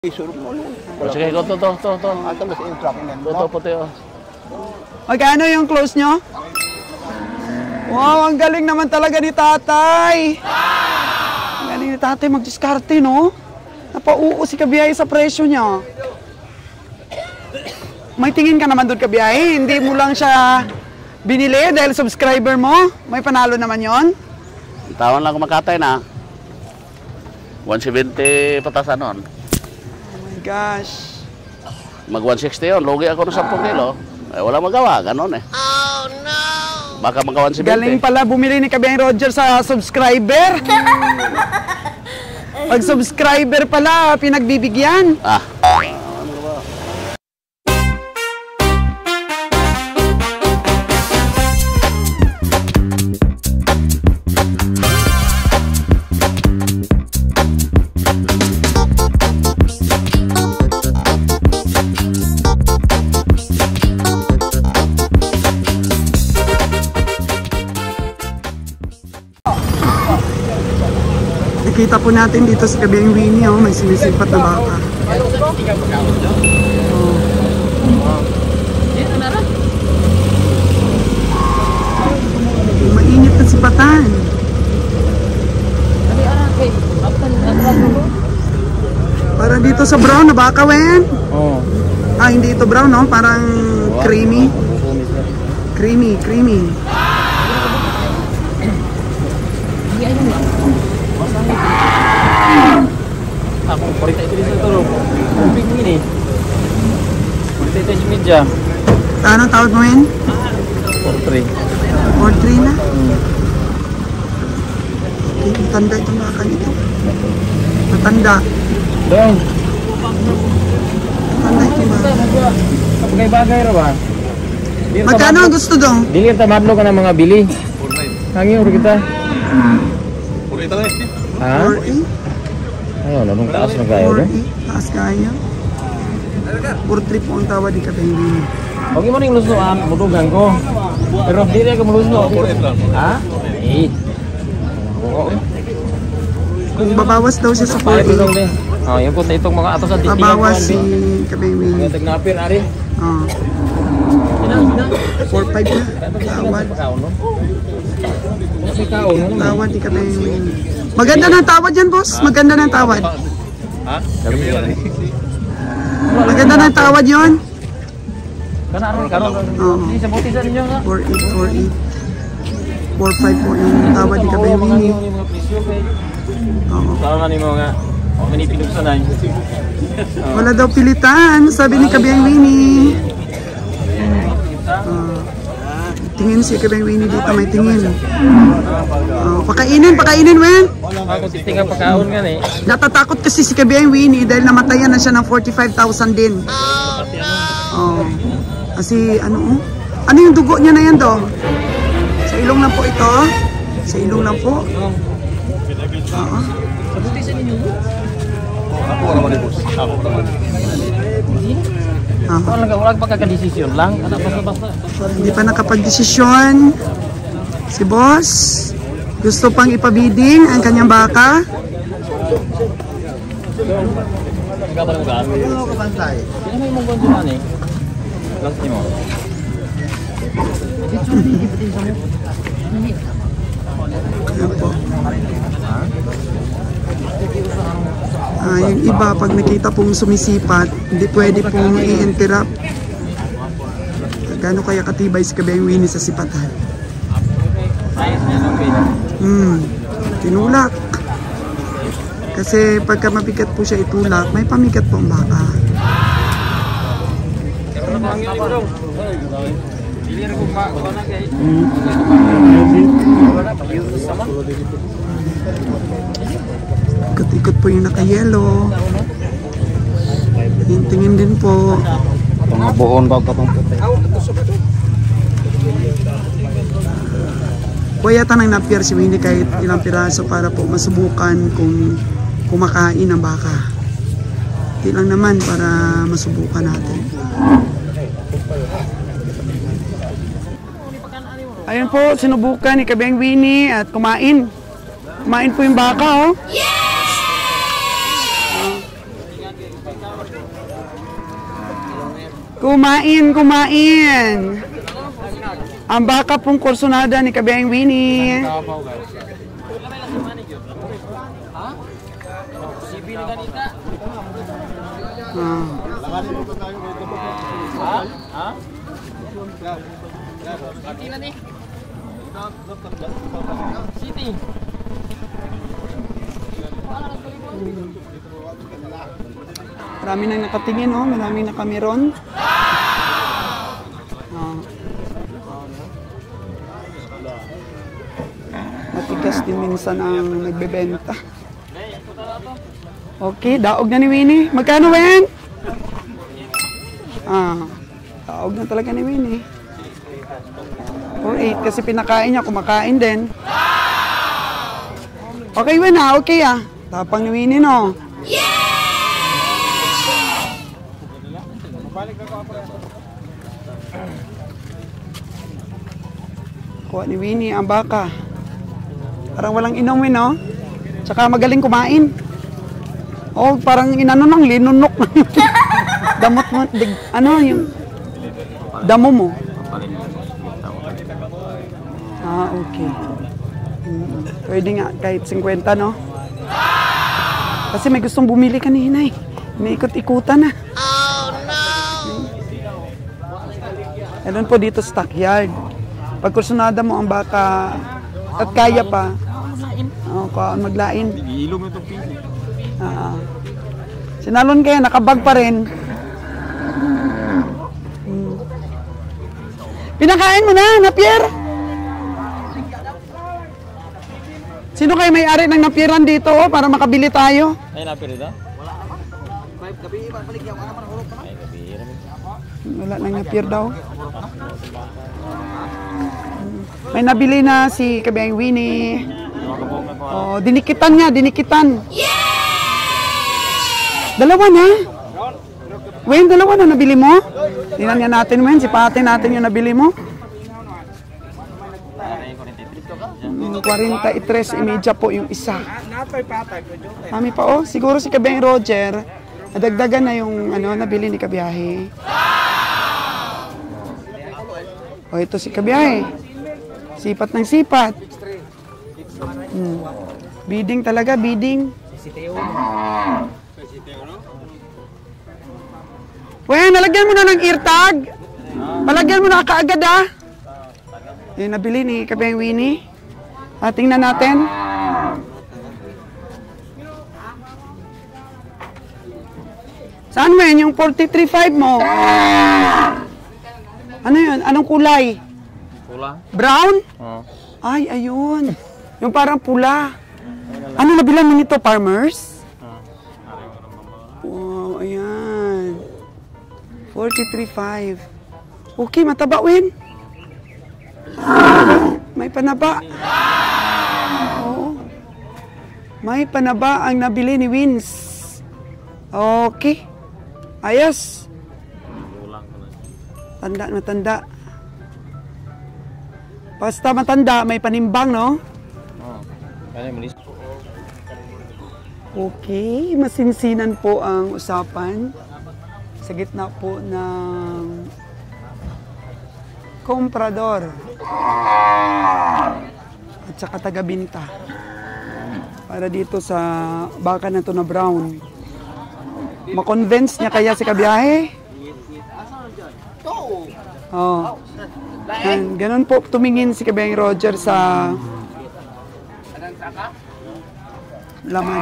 Sige, go to. To puti oh. Magkano yung close nyo? Wow, ang galing naman talaga ni tatay. Ang galing ni tatay mag-diskarte, no? Napauo si Kabiyahe sa presyo niya. May tingin ka naman doon, Kabiyahe. Hindi mo lang siya binili dahil subscriber mo. May panalo naman yon. Tawan lang kumakatay na. 170 patasan nun. Gosh. Mag 160 yun. Lugi ako ng 10 kilo. Eh, wala magawa. Ganon eh. Oh no! Baka magka 170. Galing pala bumili ni Kabiyahe Roger sa subscriber. Pag subscriber pala, pinagbibigyan. Ah. Nakita po natin dito sa Kabiyahe Winnie, oh, may sinisipat na baka. Mainit na sipatan. Para dito sa brown na baka, Wen? Oh. Ah, hindi ito brown, no? Parang creamy. Creamy. Ako, kurita ito dito tulog. Kuping ini. Kurita ito yung media. Anong tawag mo, Wen? 4-3. 4-3 na? Okay, matanda itong baka nito. Matanda. Dong. Matanda itong baka. Bagay-bagay ra ba? Magkano ang gusto dong? Dili ta madlo ka ng mga bili. Hangi uro kita. Ha? 4-8? Ano, nung taas na kayo, no? 4-8? Taas kaya? 4-3 po ang tawad di Kabiyahe Winnie. Huwag mo rin lusuan, mudugan ko. Pero dili ka mulusno. Ha? 8. Oo. Kung babawas daw siya sa 4-8. Oh, yung punta itong mga atos sa titigan ko. Babawas si Kabiyahe Winnie. Yung tagnapir, ari. Oo. 4-5 na. Tawad. Tawad di Kabiyahe Winnie. Maganda ng tawad yan, boss. Maganda ng tawad. Ha? Maganda ng tawad yun. Karon. Hindi sa buti sa ninyo nga. 4-8. 4-5 po yung tawad di Kabiyahe Winnie. Oo. Tama nga ni mo nga. O, manipinugsan na. Wala daw pilitan, sabi ni Kabiyahe Winnie. Tingin si Kabiyahe Winnie dito, may tingin. Pakainin, Wen. Ako titinga pagkaon nga eh. Natatakot kasi si Kabiyahe Winnie dahil namatayan na siya ng 45,000 din. Kasi ano yung dugo niya na yan do? Sa ilong lang po ito. Sa ilong lang po. Oo. Ako naman ni boss. Ako naman. Wala pa kakadesisyon lang. Ano basta-basta. Hindi pa nakapag-desisyon. Si boss gusto pang ipabiding ang kanyang baka. Ayan po. Yung iba pag nakita pong sumisipat, hindi pwede pong i-interrupt. Gaano kaya katibay si Kabiyahe Winnie sa sipatan? Tinulak. Kasi pagka mabigat po siya itulak, may pamigat po ang baka. Ikot-ikot po yung naka-yellow. Tingin din po. Mga buon ba ito? Kuya tanang na-appear si Winnie kahit ilang piraso para po masubukan kung kumakain ang baka. Hindi lang naman para masubukan natin. Ayan po, sinubukan ni Kabiyahe Winnie at kumain. Kumain po yung baka, oh. Yes! Kumain, kumain. Ang baka pong kursunada ni Kabiyahe Winnie. Marami nang nakatingin, oh. Maraming nakamiron. Matigas din minsan ang nagbebenta. Okay, daog na ni Winnie. Magkano, Wen? Daog na talaga ni Winnie. 4.8 kasi pinakain niya, kumakain din. Okay, Wen, ha? Okay, ah. Tapang ni Winnie, no? Kuha ni Winnie ang baka. Parang walang inom, no? Tsaka magaling kumain. Oh, parang inano lang, linunok. Damot mo, ano yung damo mo? Okay. Pwede nga, kahit 50, no? Kasi may gustong bumili kanina, eh. May ikot-ikutan na. Oh, no! Meron po dito stockyard. Pag kursunada mo ang baka at kaya pa, maglain. Ilom itong pili. Sinalon kaya, nakabag pa rin. Pinakain mo na, Napier! Sino kayo may-ari ng Napieran dito, oh, para makabili tayo? Ay, Napier ito? Wala nang Napier daw. May nabili na si Kabiyahe Winnie. Oh, dinikitan niya, dinikitan. Dalawa na. Wen, dalawa na nabili mo? Tingnan nga natin, Wen, sipatin natin yung nabili mo. 43.5 po yung isa. Mami pa, oh, siguro si Kabiyahe Roger, nadagdagan na yung nabili ni Kabiyahe. Oh, ito si Kabiyahe. Sipat ng sipat. Bidding talaga, bidding. Wen, nalagyan mo na ng ear tag. Palagyan mo na kaagad, ah. Yung nabili ni Kabiyahe Winnie. Tingnan natin. Saan, Wen? Yung 43.5 mo? Ano yun? Anong kulay? Pula? Brown? Oo. Ay, ayun. Yung parang pula. Ano nabilan mo nito, farmers? Wow, ayan. 43.5. Okay, mataba, Wen. May panaba. Oo. May panaba ang nabili ni Wins. Okay. Ayos. Tanda na tanda. Basta matanda, may panimbang, no? Okay, masinsinan po ang usapan sa gitna po ng komprador at saka taga-binta para dito sa baka na to na brown. Ma-convince niya kaya si Kabiyahe? Oh. Ganun po tumingin si Kabiyahe Roger sa laman.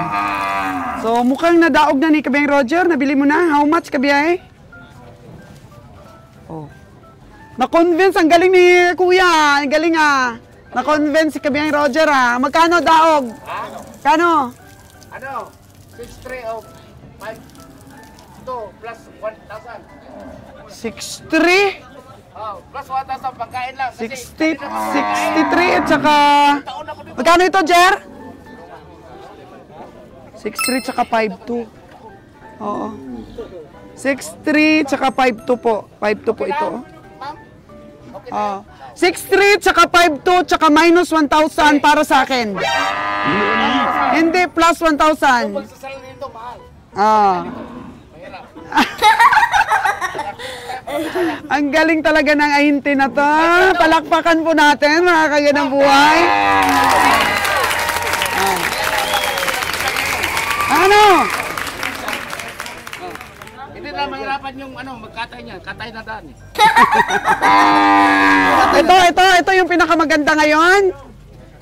So mukhang nadaog na ni Kabiyahe Roger. Nabili mo na? How much, Kabiyahe? Oh. Na-convince. Ang galing ni Kuya. Ang galing, ah. Na-convince si Kabiyahe Roger, ah. Magkano daog? Kano? 6.3 o 5.2 plus 1,000. 6.3? Oh, plus 1,000 pagkain lang. 63 at saka... Magkano ito, Jer? 6.3 tsaka 5.2. Oo. 6.3 tsaka 5.2 po. 5.2 po ito. Oh. 6.3 tsaka 5.2 tsaka minus 1,000 para sa akin. Hindi, plus 1,000. Ah. Ang galing talaga ng ahinti na to. Palakpakan po natin, mga kagandang buhay. Ano? Hindi na mahirapan yung magkatay niya. Katay na daan. Ito yung pinakamaganda ngayon.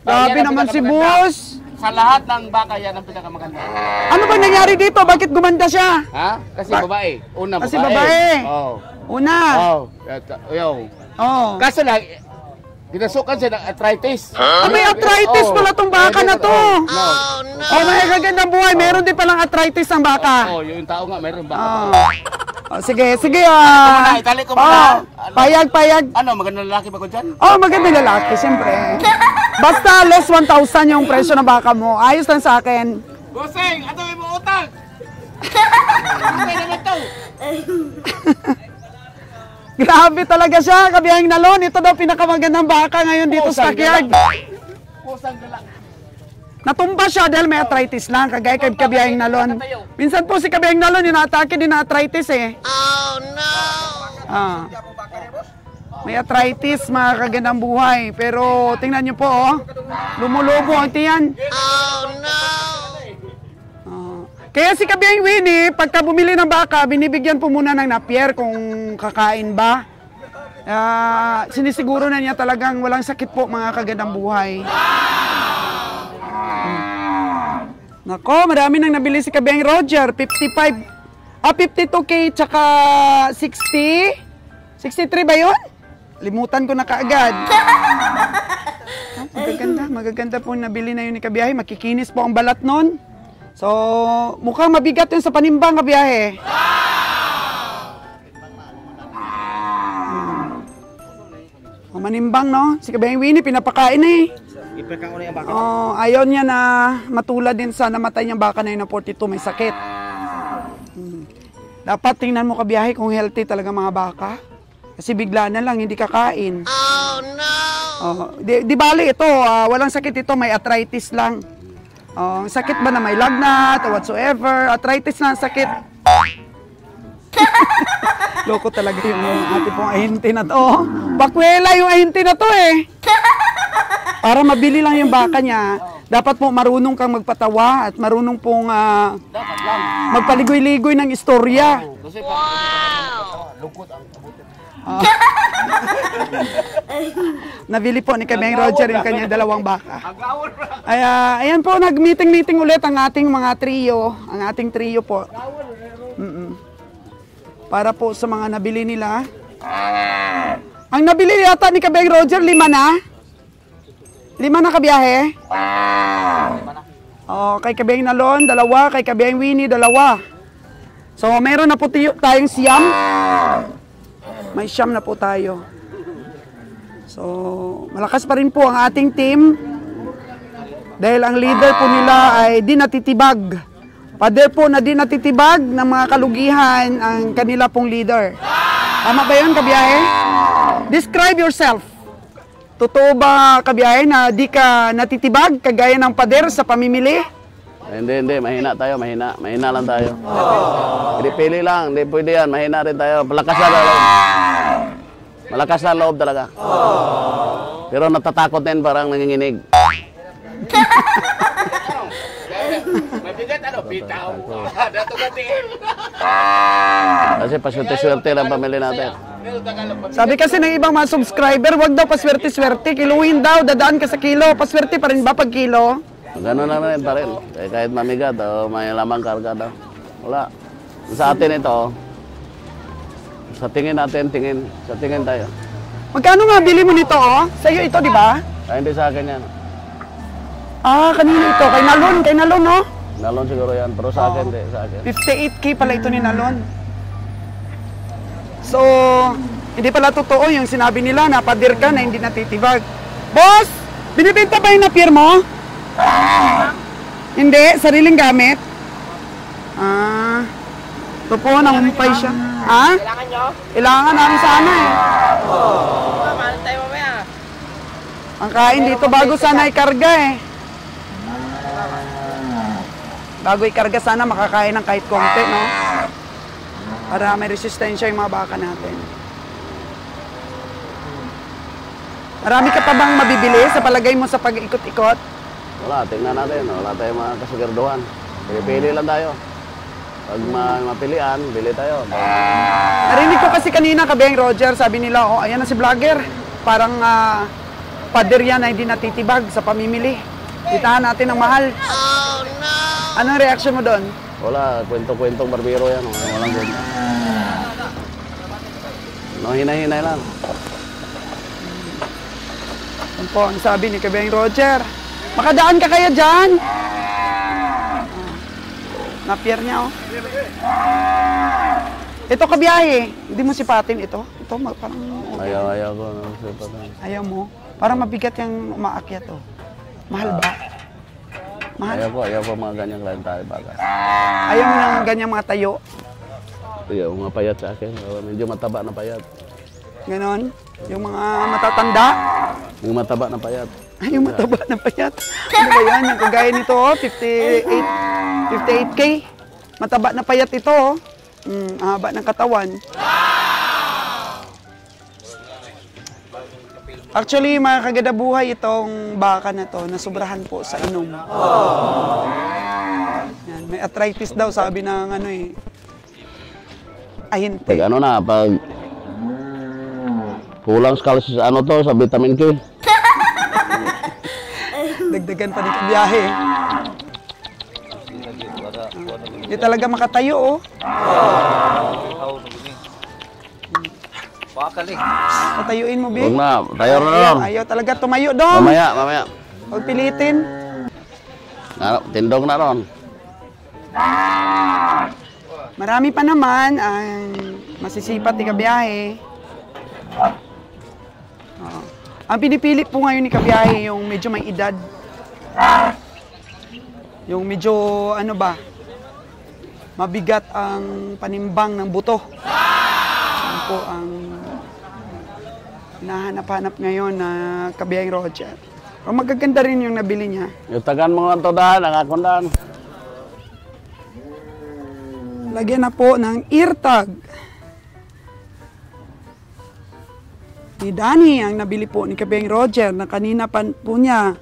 Grabe naman si boss. Sa lahat ng baka yan ang pinakamaganda. Ano ba nangyari dito? Bakit gumanda siya? Ha? Kasi babae. Una, Kasi babae. Oo. Una. Oo. Yo. Oh. Kaso lang, dinasukan siya ng arthritis. May arthritis pala tong baka na to. No. Oh, may kagandang buhay. Meron din palang arthritis ang baka. Oo, yung tao nga, mayroon baka. Sige. Itali ko muna. Payag. Ano, magandang lalaki ba ko dyan? Oh, maganda lalaki, siyempre. Basta less 1,000 yung presyo ng baka mo. Ayos lang sa akin. Bossing, ato may mo utang. Ano naman to? Grabe talaga siya, kabihang nalon. Ito daw pinakamagandang baka ngayon dito sa backyard. Pusang dala. Natumba siya dahil may arthritis lang, kagaya kay kabihang nalon. Minsan po si kabihang nalon, yung na-atake din na arthritis eh. Oh no! May arthritis, mga kagandang buhay. Pero tingnan nyo po, oh. Lumulobo ang tiyan. Oh no! Kaya si Kabiyang Winnie, pagka bumili ng baka, binibigyan po muna ng napier kung kakain ba. Sinisiguro na niya talagang walang sakit po, mga kagandang buhay. Nako, marami nang nabili si Kabiyang Roger. 52K tsaka 60. 63 ba yun? Limutan ko na kaagad. Magaganda po nabili na yun ni Kabiyahe. Makikinis po ang balat nun. So, mukhang mabigat yun sa panimbang, Kabiyahe. Manimbang, no? Si Kabiyaheng Winnie, pinapakain eh. Ipakaon na yung baka. Ayaw niya na matulad din sa namatay niyang baka na yun na 42, may sakit. Dapat tingnan mo, Kabiyahe, kung healthy talaga mga baka. Kasi bigla na lang, hindi kakain. Oh, no! Di bali ito, walang sakit ito, may arthritis lang. Sakit ba na may lagnat o whatsoever, arthritis na sakit. Loko talaga yung ate pong ahinti na to. Bakwela yung ahinti na to eh. Para mabili lang yung baka niya, dapat po marunong kang magpatawa at marunong pong magpaligoy-ligoy ng istorya. Lungkot ang abutin. Nabili po ni Kabiyang Roger yung kanyang dalawang baka. Ayan po, nag-meeting ulit ang ating mga trio. Ang ating trio po. Para po sa mga nabili nila. Ang nabili yata ni Kabiyang Roger, 5 na. 5 na, Kabiyahe. Kay Kabiyang Nalon, 2. Kay Kabiyang Winnie, 2. So, meron na po tayong siyam. May siyam na po tayo. So, malakas pa rin po ang ating team. Dahil ang leader po nila ay di natitibag. Pader po na di natitibag ng mga kalugihan ang kanila pong leader. Tama ba yun, Kabiyahe? Describe yourself. Totoo ba, Kabiyahe, na di ka natitibag kagaya ng pader sa pamimili? Hindi. Mahina tayo, mahina. Mahina lang tayo. Hindi pili lang. Hindi pwede yan. Mahina rin tayo. Malakas na loob. Malakas na loob talaga. Pero natatakot din, parang nanginginig. Mabigat bitaw. Dato gatiin. Kasi paswerte-swerte lang pamili natin. Sabi kasi ng ibang mga subscriber, wag daw paswerte-swerte. Kiluhin daw, dadaan ka sa kilo. Paswerte pa rin ba pag kilo? Gano'n na rin pa rin. Kahit mamigat o may lamang karga daw. Wala. Sa atin ito, sa tingin natin, sa tingin tayo. Magkano nga bili mo nito, oh? Sa iyo ito, di ba? Hindi sa akin yan. Kanino ito? Kay Nalon, no? Nalon siguro yan, pero sa akin, hindi, sa akin. 58K pala ito ni Nalon. So, hindi pala totoo yung sinabi nila na padir ka na hindi natitibag. Boss, binibenta ba yung napier mo? Hindi, sariling gamit. Ito po, nangumpay siya. Kailangan nyo? Kailangan namin sana eh. Mahalin tayo mamaya. Ang kain dito bago sana ikarga eh. Bago ikarga sana makakain ng kahit konti, no? Para may resistensya yung mga baka natin. Marami ka pa bang mabibili sa palagay mo sa pag-ikot-ikot? Wala, tingnan natin. Wala tayong mga kasigurduhan. Pili tayo. Pag mapilian, bili tayo. Narinig ko kasi kanina, Kabeng Roger, sabi nila, oh, ayan na si vlogger. Parang pader yan na hindi natitibag sa pamimili. Itahan natin ang mahal. Oh, no! Anong reaction mo doon? Wala, kwento-kwentong barbero yan. Walang ganyan. No, hinay-hinay lang. Yan po ang sabi ni Kabeng Roger. Makadaan ka kaya dyan? Napier niya, oh. Ito kabiyahe. Hindi mo sipatin ito. Ito, parang... Ayaw ko. Sipatin. Ayaw mo? Parang mabigat yung umaakyat, oh. Mahal ba? Mahal? Ayaw ko mga ganyang klase tayo baga. Ayaw mo ng ganyang mga tayo? Ayaw, mga payat sa akin. Medyo mataba na payat. Ganon? Yung mga matatanda? Yung mataba na payat. Ay, yung mataba na payat. Ano ba yan? Yung kagaya nito, oh, 58K. Mataba na payat ito, oh. Haba ng katawan. Actually, mga kagada buhay itong baka na to, nasubrahan po sa inom. Yan, may arthritis daw, sabi ng ano eh. Ahinte. Pag ano na, pag kulang sa ano to, sa vitamin K. Dagdagan pa din kabiyahe. Hindi talaga makatayo, oh. Patayuin mo, Bi. Huwag na, tayo na ron. Ayaw talaga tumayo, Dong. Mamaya. Huwag pilitin. Tindog na ron. Marami pa naman ang masisipat ni kabiyahe. Ang pinipili po ngayon ni kabiyahe yung medyo may edad. Yung medyo, ano ba, mabigat ang panimbang ng buto. Yan po ang nahanap-hanap ngayon na kabiyaheng Roger. O magaganda rin yung nabili niya. Yung tagan mo ang todahan, ang akundahan. Lagyan na po ng ear tag. Ni Danny ang nabili po ni Kabeng Roger na kanina pa po niya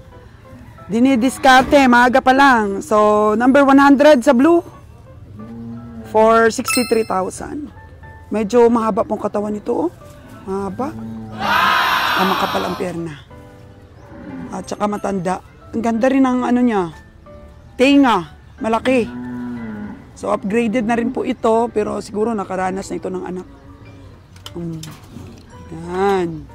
dinidiskarte, maaga pa lang. So, number 100 sa blue for 63,000. Medyo mahaba pong katawan nito, oh. Mahaba. Makapal ang perna. At saka matanda. Ang ganda rin ang ano niya. Tenga, malaki. So, upgraded na rin po ito, pero siguro nakaranas na ito ng anak. Yan.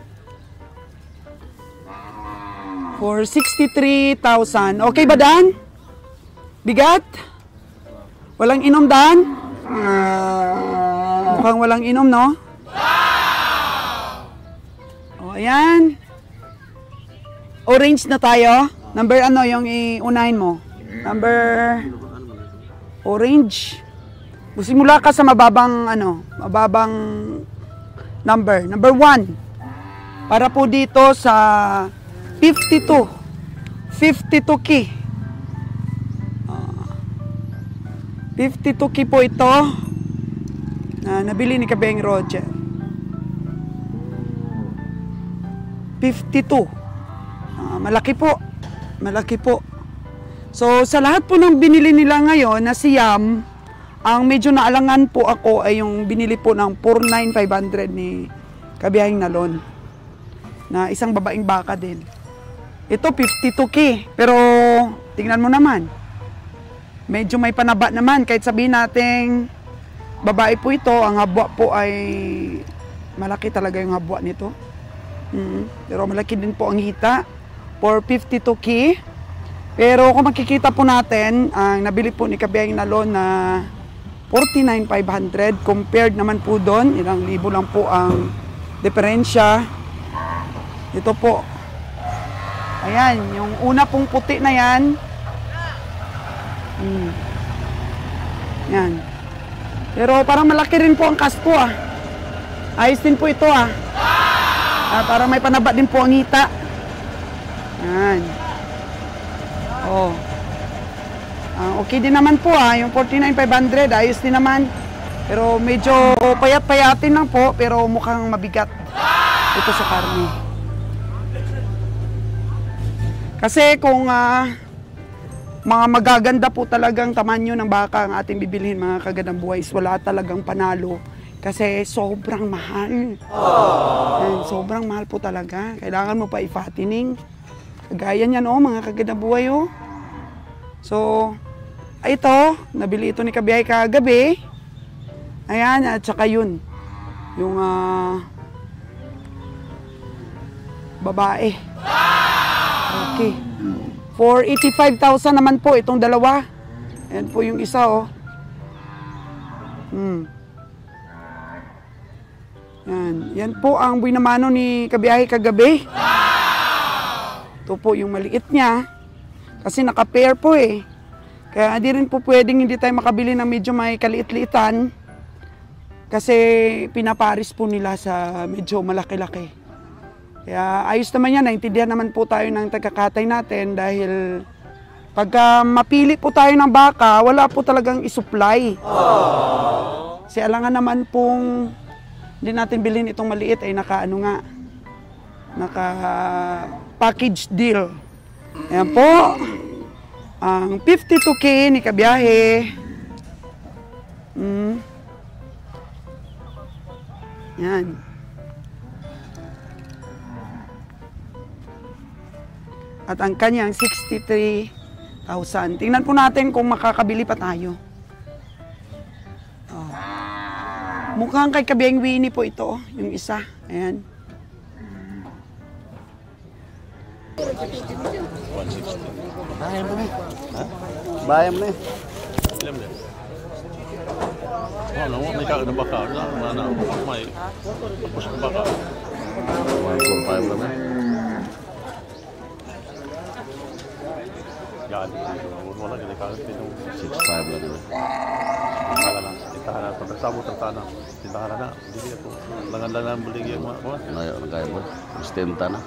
For 63,000. Okay ba, Dan? Bigat? Walang inom, Dan? Mukhang walang inom, no? O, ayan. Orange na tayo. Number ano yung iunahin mo? Number orange. Simula ka sa mababang ano, mababang number. Number 1. Para po dito sa 52. 52K. 52K po ito na nabili ni Kabeng Roger. 52. Malaki po. Malaki po. So, sa lahat po ng binili nila ngayon na siyam, ang medyo naalangan po ako ay yung binili po ng 49,500 ni Kabiyahing Nalon. Na isang babaeng baka din. Ito 52K. Pero, tingnan mo naman. Medyo may panaba naman. Kahit sabihin natin, babae po ito, ang habwa po ay malaki talaga yung habwa nito. Pero malaki din po ang hita. For 52K. Pero kung makikita po natin, ang nabili po ni Kabiyahing Nalon na 49,500 compared naman po doon, ilang libo lang po ang diferensya. Ito po. Ayan, yung una pong puti na yan. Yan. Pero parang malaki rin po ang kasko, ah. Ayos din po ito, ah. Parang may panaba din po ang hita. Yan. Oh. Okay din naman po, yung 49,500 ayos din naman. Pero medyo payat-payatin lang po, pero mukhang mabigat ito sa karne. Kasi kung mga magaganda po talagang tamanyo ng baka ang ating bibilhin mga kagandang buhay, wala talagang panalo. Kasi sobrang mahal. Ayan, sobrang mahal po talaga. Kailangan mo pa i-fattening. Kagaya niyan mga kagandang buhay So, ito, nabili ito ni Kabiyahe kagabi. Ayan, at saka yun. Yung babae. Okay. For 85,000 naman po itong dalawa. Ayan po yung isa Yan po ang binamano ni Kabiyahe kagabi. Ito po yung maliit niya. Kasi naka-pair po Kaya di rin po pwedeng hindi tayo makabili ng medyo may kaliit-liitan. Kasi pinaparis po nila sa medyo malaki-laki. Kaya ayos naman yan, naintindihan naman po tayo ng tagakatay natin dahil pagka mapili po tayo ng baka, wala po talagang isupply. Kasi alangan naman pong hindi natin bilhin itong maliit ay naka-package deal. Ayan po, ang 52K ni Kabiyahe. Yan. At ang kanyang 63,000. Tingnan po natin kung makakabili pa tayo. Mukhang kay Kabiyaheng Winnie po ito, yung isa. Ayan. Bayam na May kakak na baka na may tapos na baka. 145 lang Yan, wala gini kakak pinong 65 lang kala na. Tindahan na pagkasabot ang tanah. Tindahan na. Hindi ito. Langan-langan beli yung mga kuha. Ngayon, kaya ba? Ostenta na.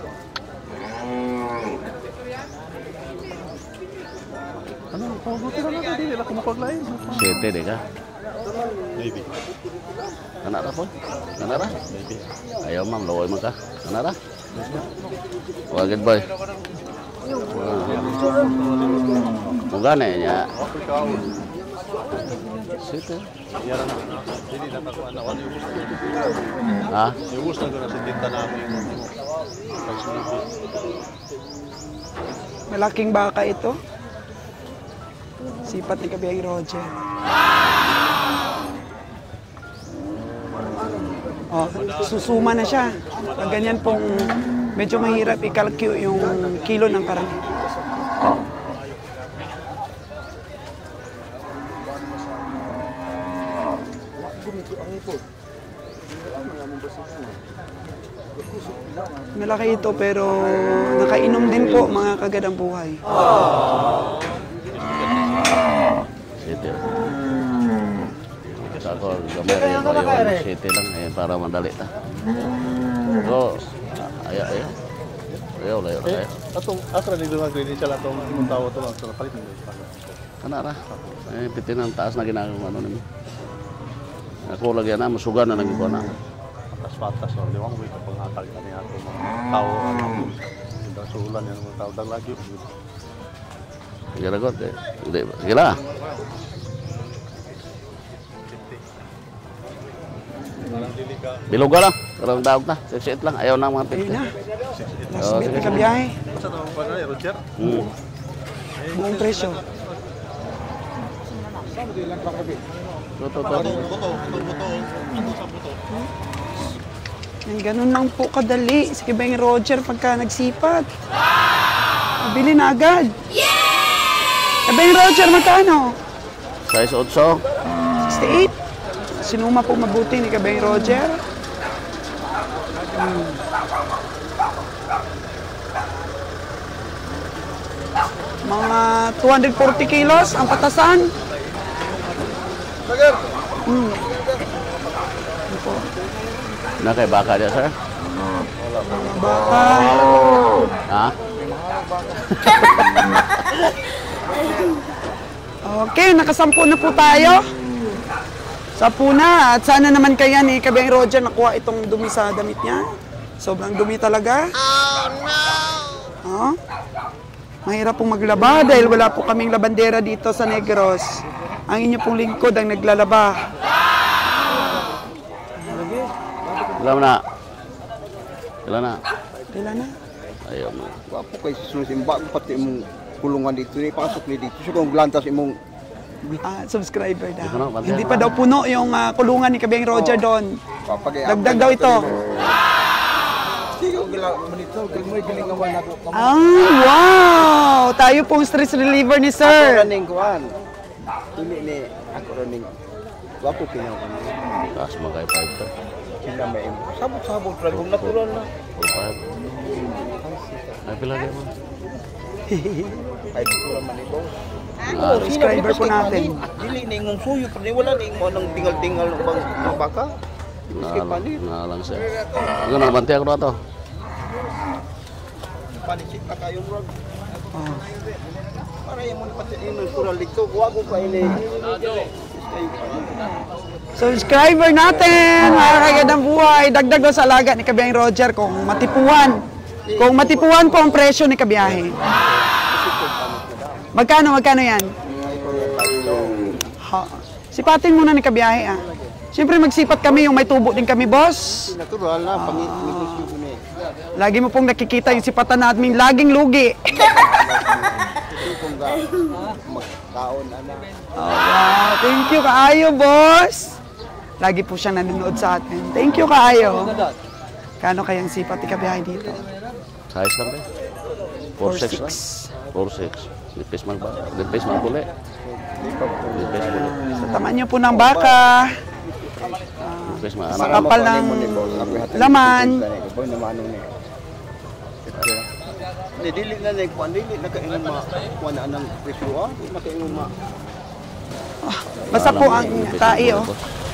Ano? Pabuti na natin. Hindi nila kumapaglain. 7 ka? Maybe. Anak ra po? Anak ra? Maybe. Ayaw ma'am, laway mo ka. Anak ra? Wagid boy. Mugana niya. Sito. Yan na. Hindi na ako na wala yung gusto. Ha? Yung gusto ko na sa tinta namin. Malaking baka ito. Sipat ni Kabiyaheng Roger. Susuma na siya. Pag ganyan pong medyo mahirap i-calculate yung kilo ng karne. Malaki ito pero nakainom din po mga kagandang buhay. Sito. Ako, gamay rin ako yung city lang para madali ta. So, ayaw. Ayaw. Atong asra ni mga green siya atong imong tawo to lang sa palit mo. Kanara. Pitin ang taas na ginagawa nimo. Ako lagi na masugan na nagiko na. Patas no, di mo ito panghatag na niya ato mga tawo ano. Hindi sulan yan mga tawo dag lagi. Gila got. Gila. Bilog ka lang. Karang daog na. Sit lang. Ayaw na mga Ayun piti. na. Last bit ni Kabiyahe. Sa tawo pa na Roger. Buong presyo. Toto. Yan, ganun lang po kadali. Si Kabiyaheng Roger pagka nagsipat. Mabili na agad. Kabiyaheng Roger, magkano? Size 8. 68. Sinuma po mabuti ni Kabiyaheng Roger. Mga 240 kilos ang patasan. Na kay baka dia, sir? Baka. Ha? Okay, nakasampu na po tayo. Sampu na. At sana naman kaya ni Kabiyaheng Roger nakuha itong dumi sa damit niya. Sobrang dumi talaga. Oh no! Mahirap pong maglaba dahil wala po kaming labandera dito sa Negros. Ang inyo pong lingkod ang naglalaba. Ilan na? Ilan na? Kailan na? Ayaw mo. Wapo kay susimba ko pati imong kulungan dito ni pasok ni dito. So kung glantas imong Subscriber daw. Ito na, bantay. Hindi pa daw puno yung kulungan ni Kabeng Roger doon. papagay. Dagdag daw ito. Sige, gila manito, mo giling nga wala ko. Wow! Tayo pong stress reliever ni Ako sir. running kuan. Dili ni ako running. Wapo kinaw ko. Taas mo kay 5 to. Sila may sabot-sabot ra kung natural na. 5. Ay, pila rin mo. Ay dito man ito. Subscriber po natin. Dili ni ngong suyo pero wala ni mo nang tingal-tingal ng mga baka. Iski panit. Nalang siya. Ano na, bantay ako na to. Panisik ka kayo bro. Para yung mo pati yung natural dito. Huwag ko pa ini. Subscriber natin! Mga kagandang buhay. Dagdag daw sa alaga ni Kabiyahing Roger kung matipuan. Kung matipuan po ang presyo ni Kabiyahe. Magkano yan? Sipatin muna ni Kabiyahe ah. Siyempre magsipat kami yung may tubo din kami, boss. Natural na pangit-ngos ko ni. Lagi mo pong nakikita yung sipatan namin, laging lugi. Kung ga magkaon ana. Wow, thank you kaayo, boss. Lagi po siyang nanonood sa atin. Thank you kaayo. Kano kayang sipat ni Kabiyahe dito? Size lang rin. 4.6 lang. 4.6. Lipis man ba? Lipis man puli. Lipis puli. Sa taman niyo po ng baka. Lipis man. Makapal ng laman. Ni dili na ni kuan dili na kaingon ma kuan anang presyo ah. Na kaingon ma. Basta po ang tai, oh.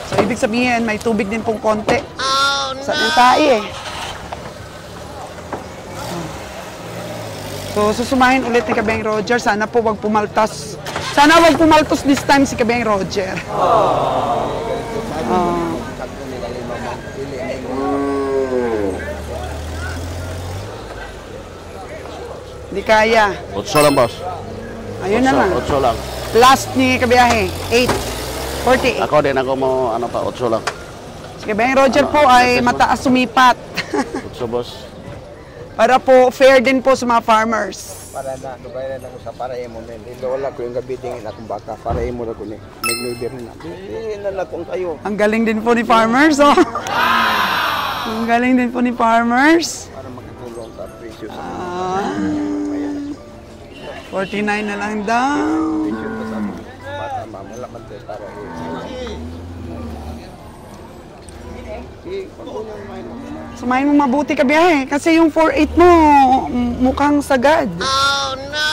So, ibig sabihin, may tubig din pong konti. Sa ng tai, eh. So, susumahin ulit ni Kabeng Roger. Sana po wag pumaltas. Sana wag pumaltos this time si Kabeng Roger. Hindi kaya. 8 lang, boss. Ayun na lang. 8 lang. Last ni Kabiyahe, 8.48. Ako din ako mo, ano pa, 8 lang. Si Kabeng Roger po ay mataas sumipat. 8, boss. Para po fair din po sa mga farmers. Para na dubayan ako sa para imo men. Dili wala ko yung gabi dingin akong baka para imo ra ko ni. Nag-neighbor na. Dili na kung kayo. Ang galing din po ni farmers, oh. Ang galing din po ni farmers. Para makatulong sa presyo sa 49 na lang daw. presyo sa bata mamula man tayo para Sumayin mo mabuti Kabiyahe kasi yung 4.8 mo mukhang sagad. Oh no!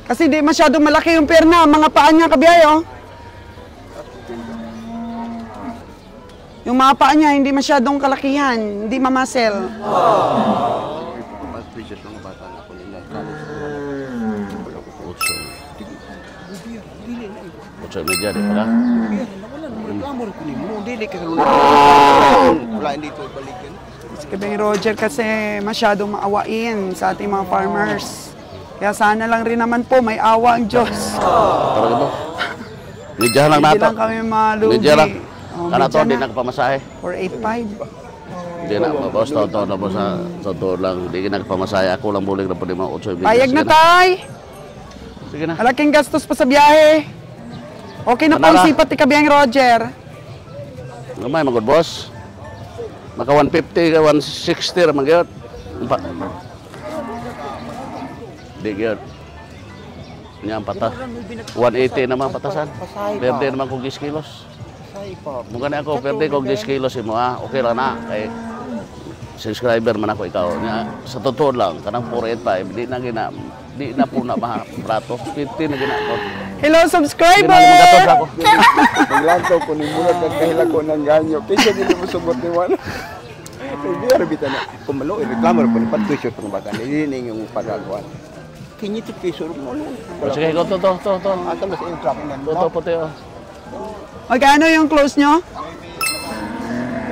Kasi di masyadong malaki yung perna, mga paa niya Kabiyahe, oh. Yung mga paa niya hindi masyadong kalakihan, hindi mamasel. mas presyo sa mga bata na ko nila. 8 media, di ba? Kamor ko ni mo dili ka wala dito balikan. Si Kabeng Roger kasi masyadong maawain sa ating mga farmers. Kaya sana lang rin naman po may awa ang Diyos. Talaga mo. Media lang Hindi nato. lang kami malugi. Media lang. Oh, Kana to, media di na. nagpamasahe. 485. Hindi na, boss, to na po sa to lang. Hindi ka nagpamasahe. Ako lang bulig na po di mga 8 media. Payag na Sige tay. Sige na. Malaking gastos pa sa biyahe. Okay na po ang Manara. sipat ni Kabeng Roger. Gamay, magod, boss. Maka 150 ka 160 ra magyot. Di gyud. Nya pata. 180 naman patasan. Perde naman kog 10 kilos. Mungkin ako perde kog 10 kilos imo ha. Okay ra na kay subscriber man ako ikaw. Nya sa totoo lang kanang 485 di na po na prato. 50 na gina ko. Hello Di subscriber! na magatos ako. Naglantaw ko ni mula kahila ko ng ganyo. Kaysa dili mo subot ni wala. Biar bita na. Kumalo reklamo ko ni patwisyo tong bata. Dili ning yung pagaguan. Kinito piso mo. Sige, go to. Ata mas yung trap na. To puti oh. Magkano yung close nyo?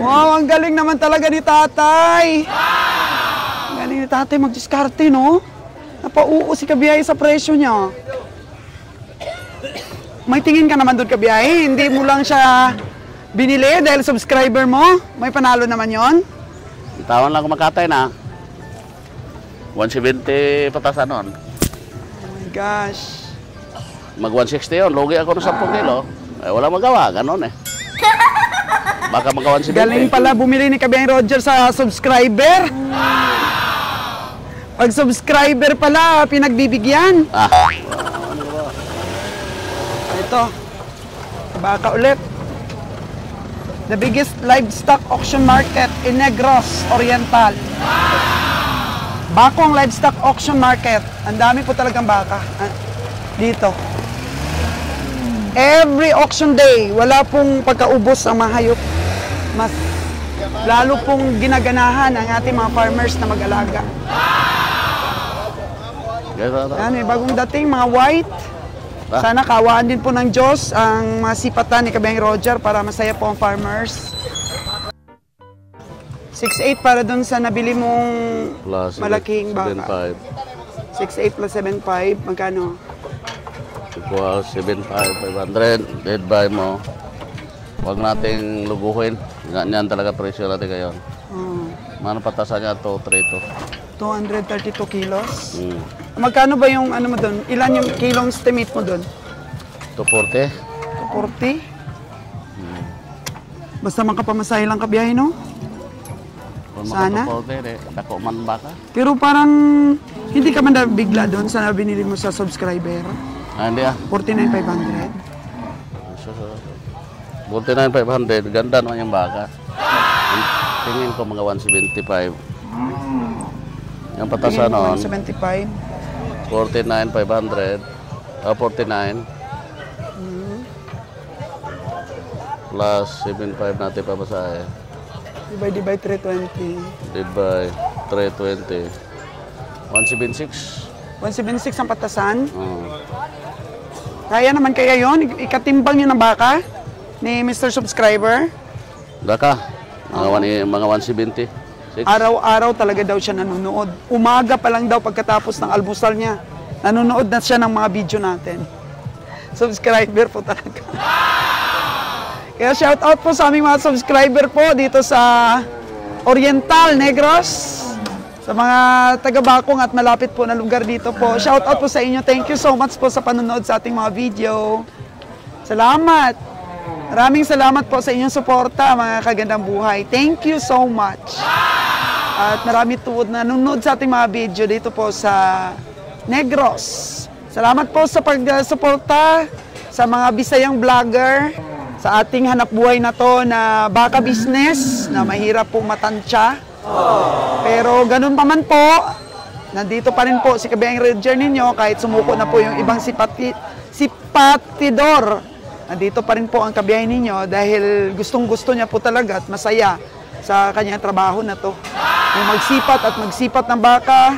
Wow, ang galing naman talaga ni tatay. Ang galing ni tatay mag-diskarte, no? nagpauo si Kabiyahe sa presyo niya. May tingin ka naman doon, Kabiyahe. Hindi mo lang siya binili dahil subscriber mo. May panalo naman yon. Tawan lang kumakatay na. 170 patasan nun. Oh my gosh. Mag 160 yun. Lugi ako ng 10 kilo. Eh, wala magawa. Ganon eh. Baka magawa 170. Galing pala bumili ni Kabiyahe Roger sa subscriber. Pag subscriber pala, pinagbibigyan. Ah. Ito. Baka ulit. The biggest livestock auction market in Negros Oriental. Bakong livestock auction market. Ang dami po talagang baka. Dito. Every auction day, wala pong pagkaubos ang mahayop. Mas lalo pong ginaganahan ang ating mga farmers na mag-alaga. Yan, may bagong dating, mga white. Sana kawaan din po ng Diyos ang masipatan ni Kabiyahe Roger para masaya po ang farmers. 6.8 para dun sa nabili mong Plus malaking baka. 6.8 plus 7.5, magkano? Equal 7,500. Dead buy mo. Huwag nating luguhin. Ganyan talaga presyo natin ngayon. Mano patasan niya to 232 kilos. 3 Magkano ba yung ano mo doon? Ilan yung kilong estimate mo doon? 240. 240? Basta makapamasahe lang Kabiyahe, no? Sana. 240 dako man baka. Pero parang hindi ka man bigla doon sa binili mo sa subscriber. Ah, hindi ah. 49,500. 49,500. Ganda naman yung baka. Tingin ko mga 175. Yung patasan nun, 175. 49,500. 49. Plus 7,500 natin papasahe. Divide by 320. Divide by 320. 176. 176 ang patasan. Oh. Kaya naman kaya yon? Ikatimbang yun ng baka ni Mr. Subscriber. Daka. Mga 170. Araw-araw talaga daw siya nanonood. Umaga pa lang daw pagkatapos ng almusal niya. Nanonood na siya ng mga video natin. Subscriber po talaga. Kaya shout out po sa aming mga subscriber po dito sa Oriental, Negros. Sa mga taga-Bakong at malapit po na lugar dito po. Shout out po sa inyo. Thank you so much po sa panonood sa ating mga video. Salamat. Maraming salamat po sa inyong suporta, mga kagandang buhay. Thank you so much. At marami tuwod na nanonood sa ating mga video dito po sa Negros. Salamat po sa pag-suporta sa mga Bisayang vlogger sa ating hanap buhay na to na baka business na mahirap pong matansya. Pero ganun pa man po, nandito pa rin po si Kabiyahe Roger ninyo kahit sumuko na po yung ibang sipatidor. Nandito pa rin po ang Kabiyahe ninyo dahil gustong-gusto niya po talaga at masaya sa kanyang trabaho na to. Yung magsipat at magsipat ng baka,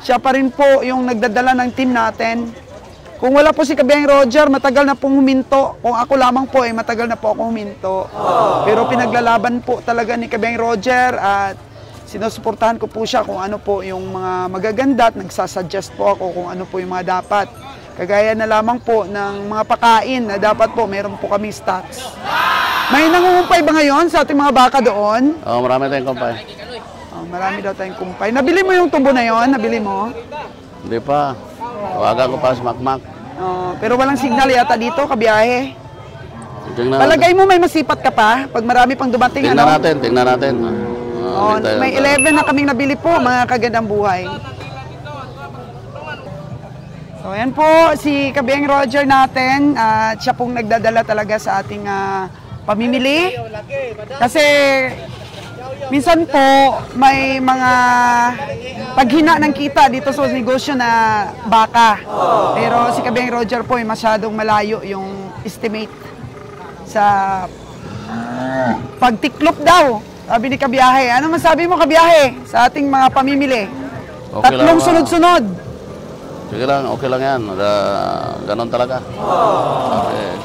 siya pa rin po yung nagdadala ng team natin. Kung wala po si Kabiyahe Roger, matagal na pong huminto. Kung ako lamang po, matagal na po ako huminto. Pero pinaglalaban po talaga ni Kabiyahe Roger at sinusuportahan ko po siya kung ano po yung mga magaganda at nagsasuggest po ako kung ano po yung mga dapat. Kagaya na lamang po ng mga pakain na dapat po meron po kami stocks. May nangungumpay ba ngayon sa ating mga baka doon? Oh, marami tayong kumpay. Oh, marami daw tayong kumpay. Nabili mo yung tubo na yon? Nabili mo? Hindi pa. Tawagan ko pa sa Makmak. Oh, pero walang signal yata dito, Kabiyahe. Tingnan Palagay mo may masipat ka pa pag marami pang dumating, Tingnan ano? natin, tingnan natin. Oh, may 11 na kaming nabili po, mga kagandang buhay. So, ayan po, si Kabiyahe Roger natin. Siya pong nagdadala talaga sa ating pamimili. Kasi, minsan po, may mga paghina ng kita dito sa negosyo na baka. Pero si Kabiyahe Roger po, masyadong malayo yung estimate sa pagtiklop daw. Sabi ni Kabiyahe. Ano masabi mo, Kabiyahe, sa ating mga pamimili? Okay Tatlong lang, sunod-sunod. Sige lang, okay lang yan. Ganon talaga.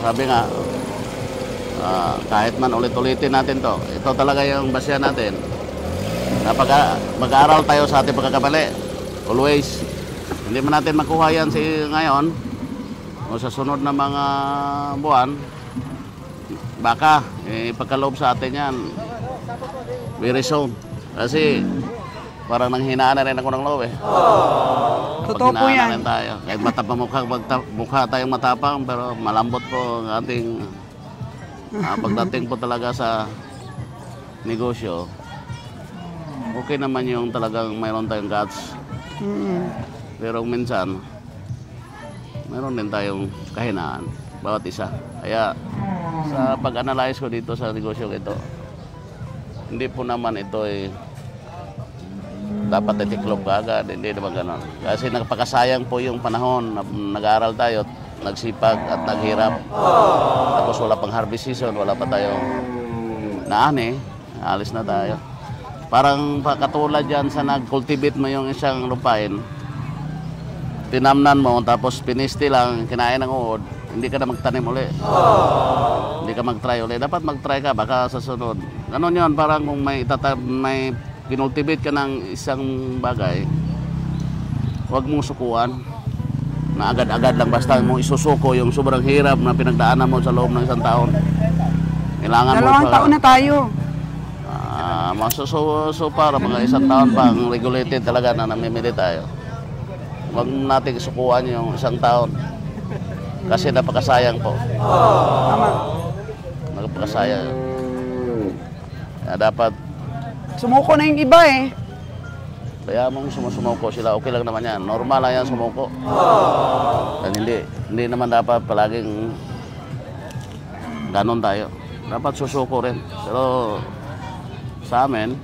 Sabi nga, kahit man ulit-ulitin natin to, ito talaga yung basya natin. Mag-aaral tayo sa ating pagkakamali. Always. Hindi man natin makuha yan ngayon o sa sunod na mga buwan, baka ipagkaloob sa atin yan very soon. Kasi parang nanghinaan na rin ako ng loob eh. Totoo po Paghinaan na yan. rin tayo. Kahit mukha tayong matapang, pero malambot po ang ating pagdating po talaga sa negosyo. Okay naman yung talagang mayroon tayong guts. Pero minsan, mayroon din tayong kahinaan, bawat isa. Kaya sa pag-analyze ko dito sa negosyo ito, hindi po naman ito dapat itiklop ka agad, hindi naman ganon. Kasi nagpakasayang po yung panahon na nag-aaral tayo, nagsipag at naghirap. Tapos wala pang harvest season, wala pa tayong naani, alis na tayo. Parang katulad yan sa nag-cultivate mo yung isang lupain, tinamnan mo, tapos pinisti lang, kinain ng uod, hindi ka na magtanim uli. Hindi ka mag-try uli. Dapat mag-try ka, baka sa sunod. Ganon yun, parang kung may kinultivate ka ng isang bagay, huwag mong sukuan na agad-agad lang, basta mo isusuko yung sobrang hirap na pinagdaanan mo sa loob ng isang taon. Kailangan mo 2 taon na tayo. So para mga isang taon pang regulated talaga na namimili tayo. Huwag natin sukuan yung isang taon kasi napakasayang po. Tama. Napakasayang. Kaya dapat Sumuko na yung iba eh. kaya mong sumusumuko sila, okay lang naman yan. Normal lang yan sumuko. Dan hindi naman dapat palaging ganon tayo. Dapat susuko rin. Pero sa amin,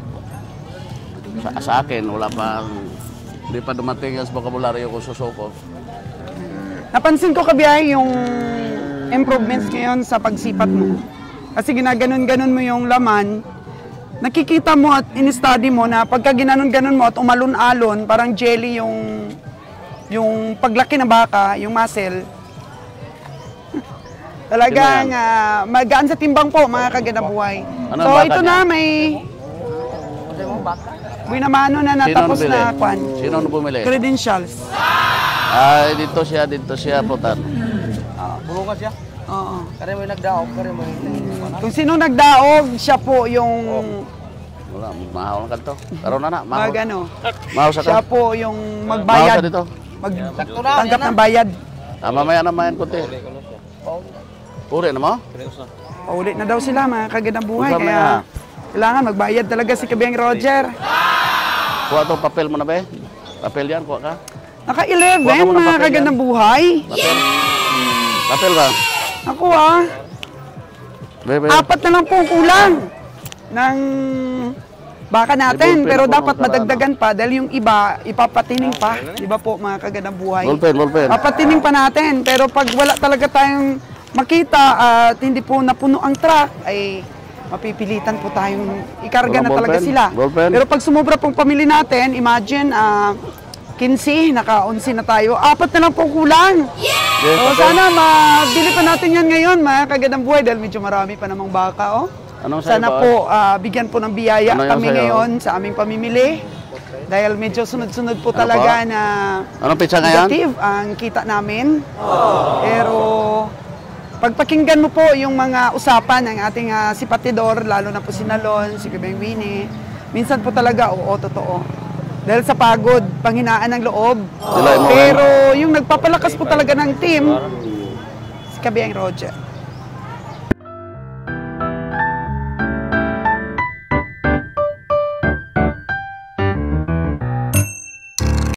sa akin, hindi pa dumating yung vocabulary ko susuko. Napansin ko kabiyahe yung improvements ngayon sa pagsipat mo. Kasi ginaganon-ganon mo yung laman, nakikita mo at in-study mo na pagka ginanon-ganon mo at umalon-alon, parang jelly yung paglaki ng baka, yung muscle. Talagang magaan sa timbang po, mga kaganabuhay. Ano So ang baka ito niya? na, may binamano na natapos bumili? na kwan. Sino bumili? Credentials. Dito siya, putan. Puro ka siya. Oo. Kaya mo nagdaog, kaya mo Kung sino nagdaog, siya po yung Wala, mahal ka to. Karoon na, mahal. Mahal sa siya ka. po yung Mahal magbayad. sa dito. Magtanggap ng bayad. Mamaya naman kunti. Puri na mo? Paulit na daw sila, mga kagandang buhay. Usap na Kaya na. kailangan magbayad talaga si Kabeng Roger. Kuha itong papel mo na ba? Papel yan, kuha ka. Naka-11, Kuha ka muna mga papel kagandang yan. buhay. Papel. Papel ba? Ako Bebe. 4 na lang po kulang ng baka natin. May ballpen Pero ako dapat nung madagdagan pa dahil yung iba, ipapatining pa. Di ba po, mga kagandang buhay? Ballpen. Papatining pa natin. Pero pag wala talaga tayong makita at hindi po napuno ang truck, ay mapipilitan po tayong ikarga na Walang talaga ballpen? sila. Ballpen? Pero pag sumobra pong pamili natin, imagine, 15, naka-11 na tayo. 4 na lang po kulang. Yes, So papel. sana mabili pa natin yan ngayon, mga kagandang buhay, dahil medyo marami pa namang baka, oh. Anong sa'yo Sana ba? po bigyan po ng biyaya Ano yung kami sa'yo? ngayon sa aming pamimili. Dahil medyo sunod-sunod po Ano talaga po? na Anong pizza ngayon? negative ang kita namin. Pero pagpakinggan mo po yung mga usapan ng ating sipatidor, lalo na po si Nalon, si Kabeng Winnie, minsan po talaga, oo, totoo. Dahil sa pagod, panghinaan ng loob. Sila yung mga- Pero yung nagpapalakas po talaga ng team, si Kabeng Roger.